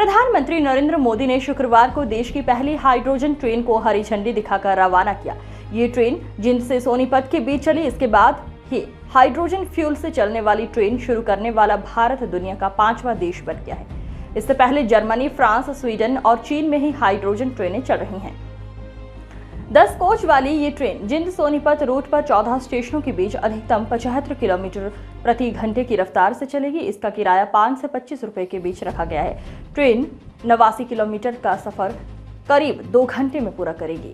प्रधानमंत्री नरेंद्र मोदी ने शुक्रवार को देश की पहली हाइड्रोजन ट्रेन को हरी झंडी दिखाकर रवाना किया। ये ट्रेन जिंद से सोनीपत के बीच चली। इसके बाद ही हाइड्रोजन फ्यूल से चलने वाली ट्रेन शुरू करने वाला भारत दुनिया का 5वां देश बन गया है। इससे पहले जर्मनी, फ्रांस, स्वीडन और चीन में ही हाइड्रोजन ट्रेनें चल रही हैं। 10 कोच वाली ये ट्रेन जिंद सोनीपत रूट पर 14 स्टेशनों के बीच अधिकतम 75 किलोमीटर प्रति घंटे की रफ्तार से चलेगी। इसका किराया 5 से 25 रुपए के बीच रखा गया है। ट्रेन 89 किलोमीटर का सफर करीब 2 घंटे में पूरा करेगी।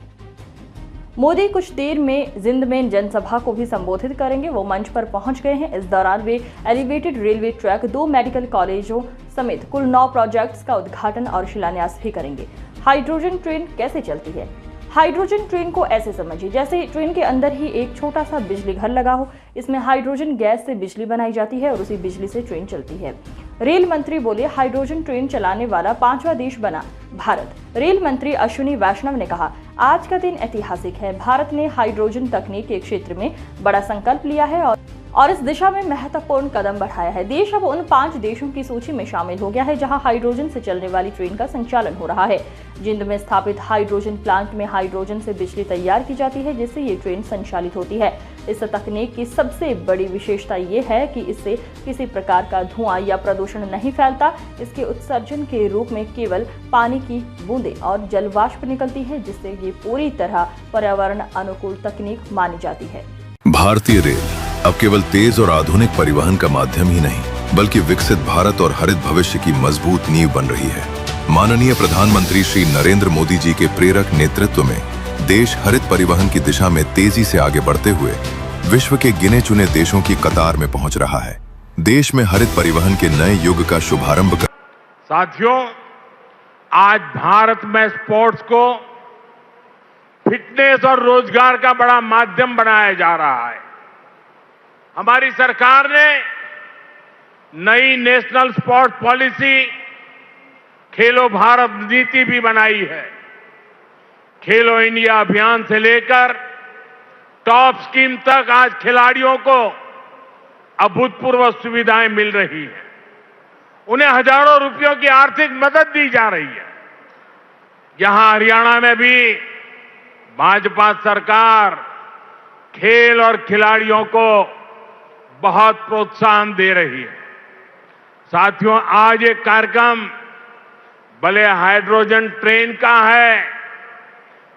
मोदी कुछ देर में जिंद में जनसभा को भी संबोधित करेंगे। वो मंच पर पहुंच गए हैं। इस दौरान वे एलिवेटेड रेलवे ट्रैक, 2 मेडिकल कॉलेजों समेत कुल 9 प्रोजेक्ट्स का उद्घाटन और शिलान्यास भी करेंगे। हाइड्रोजन ट्रेन कैसे चलती है? हाइड्रोजन ट्रेन को ऐसे समझिए जैसे ट्रेन के अंदर ही एक छोटा सा बिजली घर लगा हो। इसमें हाइड्रोजन गैस से बिजली बनाई जाती है और उसी बिजली से ट्रेन चलती है। रेल मंत्री बोले, हाइड्रोजन ट्रेन चलाने वाला 5वां देश बना भारत। रेल मंत्री अश्विनी वैष्णव ने कहा, आज का दिन ऐतिहासिक है। भारत ने हाइड्रोजन तकनीक के क्षेत्र में बड़ा संकल्प लिया है और इस दिशा में महत्वपूर्ण कदम बढ़ाया है। देश अब उन 5 देशों की सूची में शामिल हो गया है जहां हाइड्रोजन से चलने वाली ट्रेन का संचालन हो रहा है। जिंद में स्थापित हाइड्रोजन प्लांट में हाइड्रोजन से बिजली तैयार की जाती है, जिससे ये ट्रेन संचालित होती है। इस तकनीक की सबसे बड़ी विशेषता ये है कि इससे किसी प्रकार का धुआं या प्रदूषण नहीं फैलता। इसके उत्सर्जन के रूप में केवल पानी की बूंदें और जल वाष्प निकलती है, जिससे ये पूरी तरह पर्यावरण अनुकूल तकनीक मानी जाती है। भारतीय रेल अब केवल तेज और आधुनिक परिवहन का माध्यम ही नहीं, बल्कि विकसित भारत और हरित भविष्य की मजबूत नींव बन रही है। माननीय प्रधानमंत्री श्री नरेंद्र मोदी जी के प्रेरक नेतृत्व में देश हरित परिवहन की दिशा में तेजी से आगे बढ़ते हुए विश्व के गिने चुने देशों की कतार में पहुंच रहा है। देश में हरित परिवहन के नए युग का शुभारंभ कर साथियों, आज भारत में स्पोर्ट्स को फिटनेस और रोजगार का बड़ा माध्यम बनाया जा रहा है। हमारी सरकार ने नई नेशनल स्पोर्ट्स पॉलिसी खेलो भारत नीति भी बनाई है। खेलो इंडिया अभियान से लेकर टॉप स्कीम तक आज खिलाड़ियों को अभूतपूर्व सुविधाएं मिल रही हैं। उन्हें हजारों रुपयों की आर्थिक मदद दी जा रही है। यहां हरियाणा में भी भाजपा सरकार खेल और खिलाड़ियों को बहुत प्रोत्साहन दे रही है। साथियों, आज ये कार्यक्रम भले हाइड्रोजन ट्रेन का है,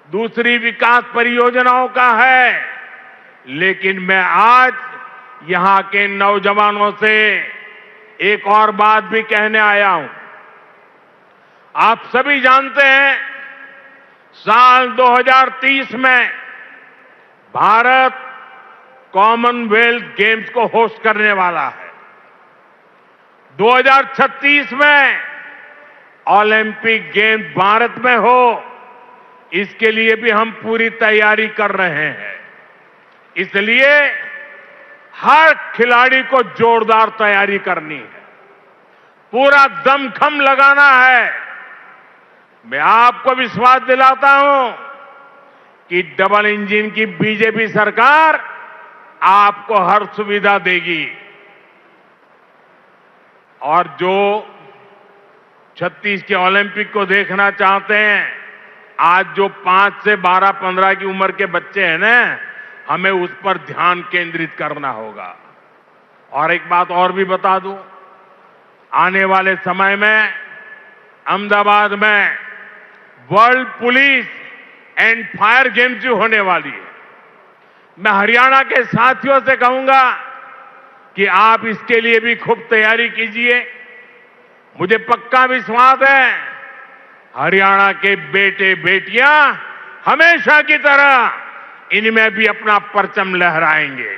दूसरी विकास परियोजनाओं का है, लेकिन मैं आज यहां के नौजवानों से एक और बात भी कहने आया हूं। आप सभी जानते हैं, साल 2030 में भारत कॉमनवेल्थ गेम्स को होस्ट करने वाला है। 2036 में ओलंपिक गेम्स भारत में हो, इसके लिए भी हम पूरी तैयारी कर रहे हैं। इसलिए हर खिलाड़ी को जोरदार तैयारी करनी है, पूरा दमखम लगाना है। मैं आपको विश्वास दिलाता हूं कि डबल इंजन की बीजेपी सरकार आपको हर सुविधा देगी। और जो 36 के ओलंपिक को देखना चाहते हैं, आज जो 5 से 12, 15 की उम्र के बच्चे हैं ना, हमें उस पर ध्यान केंद्रित करना होगा। और एक बात और भी बता दूं, आने वाले समय में अहमदाबाद में world police and fire games जो होने वाली है, मैं हरियाणा के साथियों से कहूंगा कि आप इसके लिए भी खूब तैयारी कीजिए। मुझे पक्का विश्वास है, हरियाणा के बेटे बेटियां हमेशा की तरह इनमें भी अपना परचम लहराएंगे।